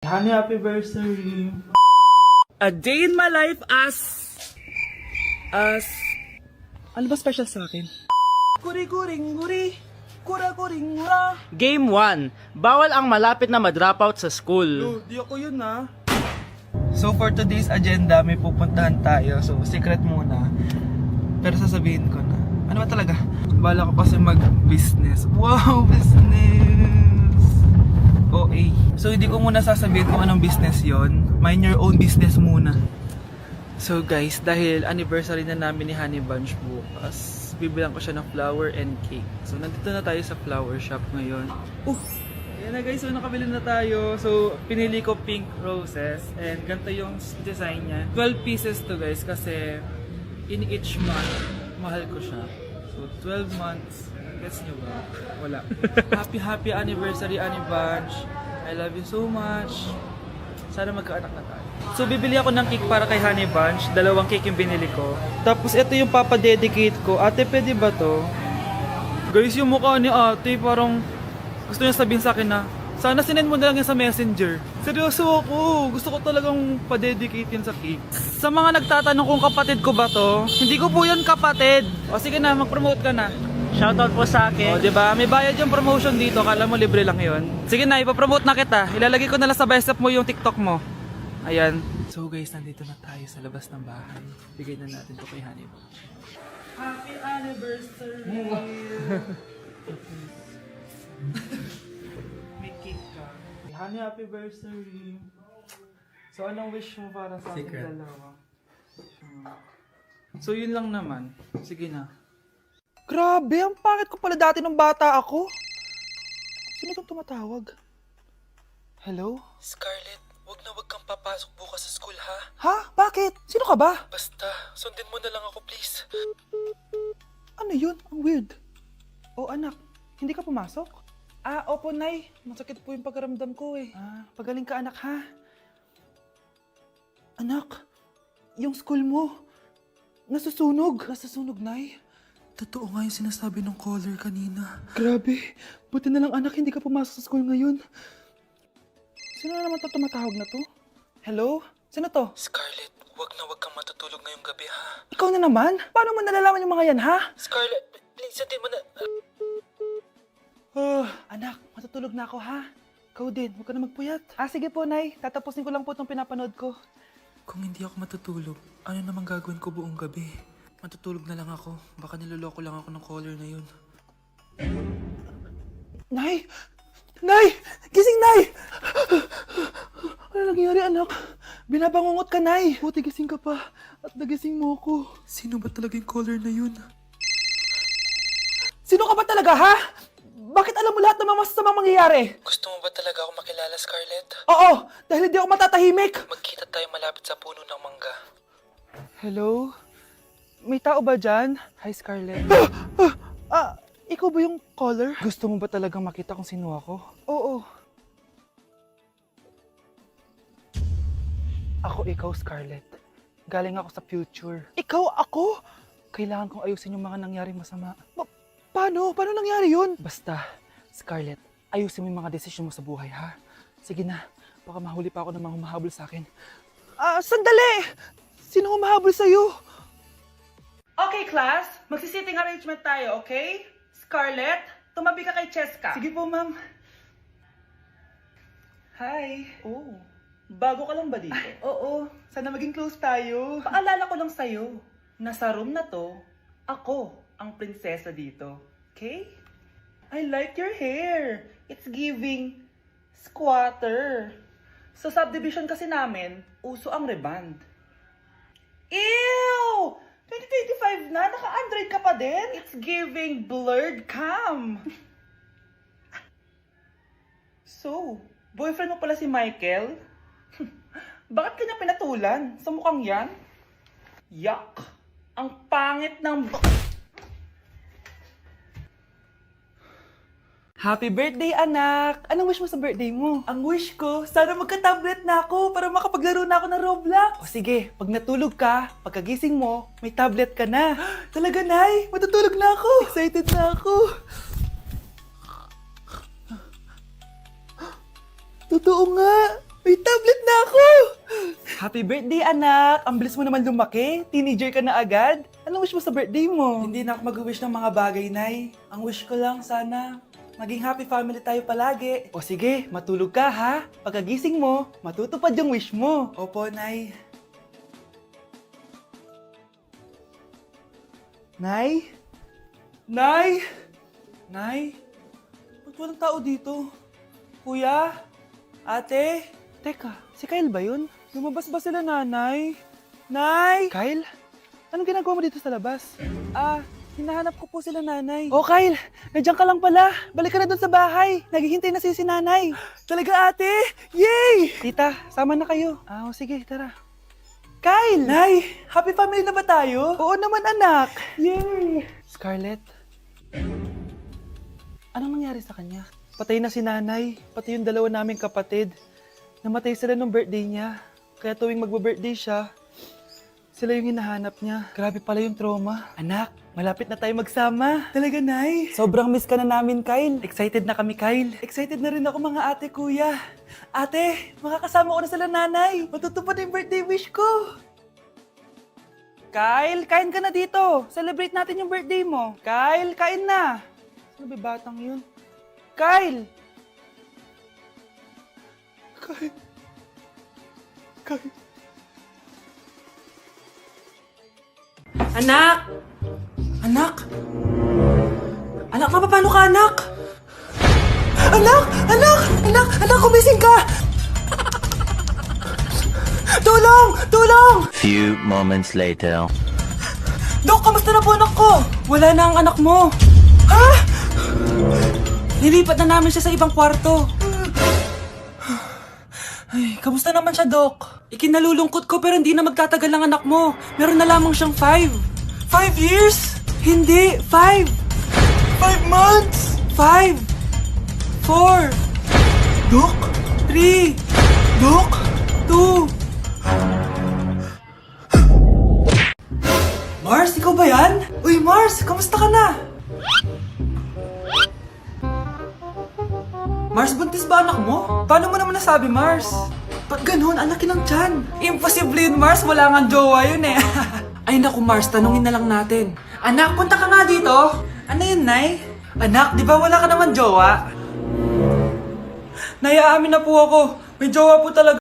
Honey, happy anniversary. A day in my life as ano ba special sa akin? Guri-guring-guri, kura-guring-gura. Game 1. Bawal ang malapit na ma-dropout sa school. Di ako yun ha. So for today's agenda, may pupuntahan tayo. So secret muna. Pero sasabihin ko na. Ano ba talaga? Bala ko kasi mag-business. Wow, business! OA. So hindi ko muna sasabihin kung anong business yon. Mind your own business muna. So guys, dahil anniversary na namin ni Honey Bunch bukas, bibilang ko siya ng flower and cake. So nandito na tayo sa flower shop ngayon. Ayan na guys, so nakabili na tayo. So pinili ko pink roses and ganito yung design niya. 12 pieces to guys kasi in each month, mahal ko siya. So 12 months, gets nyo ba? Wala. Happy anniversary Honey Bunch. I love you so much. Sana magkaanak na tayo. So bibili ako ng cake para kay Honey Bunch. 2 cake yung binili ko. Tapos ito yung papadedicate ko. Ate, pwede ba to? Guys, yung mukha ni ate parang gusto niya sabihin sa akin na sana sinend mo na lang yan sa messenger. Seryoso ako. Gusto ko talagang pa-dedicate yun sa cake. Sa mga nagtatanong kung kapatid ko ba to, hindi ko po yun kapatid. O sige na, mag-promote ka na. Shoutout po sa akin. O diba, may bayad yung promotion dito. Kala mo libre lang yun. Sige na, ipapromote na kita. Ilalagay ko na lang sa bicep mo yung TikTok mo. Ayan. So guys, nandito na tayo sa labas ng bahay. Bigay na natin to kay Honey Bunch. Happy anniversary! May cake ka. Honey, happy anniversary! So anong wish mo para sa ating dalawa? So yun lang naman. Sige na. Grabe, ang pangit ko pala dati nung bata ako. Sino itong tumatawag? Hello? Scarlett, wag kang papasok bukas sa school ha? Ha? Bakit? Sino ka ba? Basta, sundin mo na lang ako please. Ano yun? Ang weird. Oh anak, hindi ka pumasok? Ah, opo nay. Masakit po yung pagkaramdam ko eh. Ah, pagaling ka anak ha. Anak, yung school mo, nasusunog. Nasusunog nay? Totoo nga yung sinasabi ng caller kanina. Grabe, buti na lang anak hindi ka pumasok sa school ngayon. Sino na naman tumatawag na to? Hello? Sino to? Scarlett, wag kang matutulog ngayong gabi ha? Ikaw na naman? Paano mo nalalaman yung mga yan ha? Scarlett, please sundin mo na... Anak, matutulog na ako ha. Ikaw din, huwag ka na magpuyat. Ah, sige po, Nay. Tatapusin ko lang po itong pinapanood ko. Kung hindi ako matutulog, ano namang gagawin ko buong gabi? Matutulog na lang ako. Baka niloloko lang ako ng caller na yun. Nay! Nay! Gising, Nay! Ano nangyari, anak? Binabangungot ka, Nay. Buti gising ka pa. At nagising mo ako. Sino ba talaga yung caller na yun? Sino ka ba talaga, ha? Bakit alam mo lahat ng mga masasamang mangyayari? Gusto mo ba talaga ako makilala, Scarlett? Oo, dahil hindi ako matatahimik. Magkita tayo malapit sa puno ng mangga. Hello? May tao ba dyan? Hi, Scarlett. Ikaw ba yung caller? Gusto mo ba talagang makita kung sino ako? Oo. Ako ikaw, Scarlett. Galing ako sa future. Ikaw ako? Kailangan kong ayusin yung mga nangyaring masama. Paano? Paano nangyari yun? Basta, Scarlett, ayusin mo yung mga desisyon mo sa buhay, ha? Sige na, baka mahuli pa ako ng mga humahabol sa akin. Sandali! Sino humahabol sa'yo? Okay, class. Magsi-sitting arrangement tayo, okay? Scarlett, tumabi ka kay Cheska. Sige po, ma'am. Hi. Oh, bago ka lang ba dito? Oo, sana maging close tayo. Paalala ko lang sa'yo, na sa room na to, ako ang prinsesa dito. Okay? I like your hair. It's giving squatter. Sa subdivision kasi namin, uso ang reband. Ew! 2025 na? Naka-Android ka pa din? It's giving blurred cam. So, boyfriend mo pala si Michael? Bakit kanya pinatulan? Sa mukhang yan? Yuck! Ang pangit ng... Happy birthday, anak! Anong wish mo sa birthday mo? Ang wish ko, sana magka-tablet na ako para makapaglaro na ako ng Roblox. O sige, pag natulog ka, pagkagising mo, may tablet ka na. Talaga, Nay? Matutulog na ako! Excited na ako! Totoo nga! May tablet na ako! Happy birthday, anak! Ang bilis mo naman lumaki. Teenager ka na agad. Anong wish mo sa birthday mo? Hindi na ako mag-wish ng mga bagay, Nay. Ang wish ko lang sana, maging happy family tayo palagi. O sige, matulog ka ha. Pagkagising mo, matutupad yung wish mo. Opo, Nay. Nay? Nay? Nay? Ba't walang tao dito? Kuya? Ate? Teka, si Kyle ba yun? Lumabas ba sila, nanay? Nay! Kyle? Anong ginagawa mo dito sa labas? Hinahanap ko po sila, nanay. Oh, Kyle! Nandiyan ka lang pala. Balik ka na doon sa bahay. Naghihintay na si nanay. Talaga, ate? Yay! Tita, sama na kayo. Sige, tara. Kyle! Nay! Happy family na ba tayo? Oo naman, anak. Yay! Scarlett? Anong nangyari sa kanya? Patay na si nanay, pati yung dalawa naming kapatid. Namatay sila nung birthday niya. Kaya tuwing magbe-birthday siya, sila yung hinahanap niya. Grabe pala yung trauma. Anak, malapit na tayo magsama. Talaga, Nay? Sobrang miss ka na namin, Kyle. Excited na kami, Kyle. Excited na rin ako, mga ate, kuya. Ate, makakasama ko na sila, nanay. Matutupad yung birthday wish ko. Kyle, kain ka na dito. Celebrate natin yung birthday mo. Kyle, kain na. Sino ba batang yun? Kyle! Kyle. Anak! Anak! Anak, paano ka, anak? Anak! Anak! Anak! Anak, kumising ka! Tulong! Tulong! Few moments later. Dok, kamusta na po anak ko? Wala na ang anak mo. Ha? Nilipat na namin siya sa ibang kwarto. Ay, kamusta naman siya, Dok? Ikinalulungkot ko pero hindi na magtatagal ang anak mo. Meron na lamang siyang 5. 5 years? Hindi, 5. 5 months? 5. 4. Dok? 3. Dok? 2. Mars, ikaw ba yan? Uy, Mars, kamusta ka na? Mars, buntis ba anak mo? Paano mo naman nasabi, Mars? Ba't ganun? Anak ng tiyan. Imposible yun, Mars. Wala nga jowa yun eh. Ay naku, Mars, tanungin na lang natin. Anak, punta ka nga dito. Ano yun, Nay? Anak, di ba wala ka naman jowa? Nay, aamin na po ako. May jowa po talaga.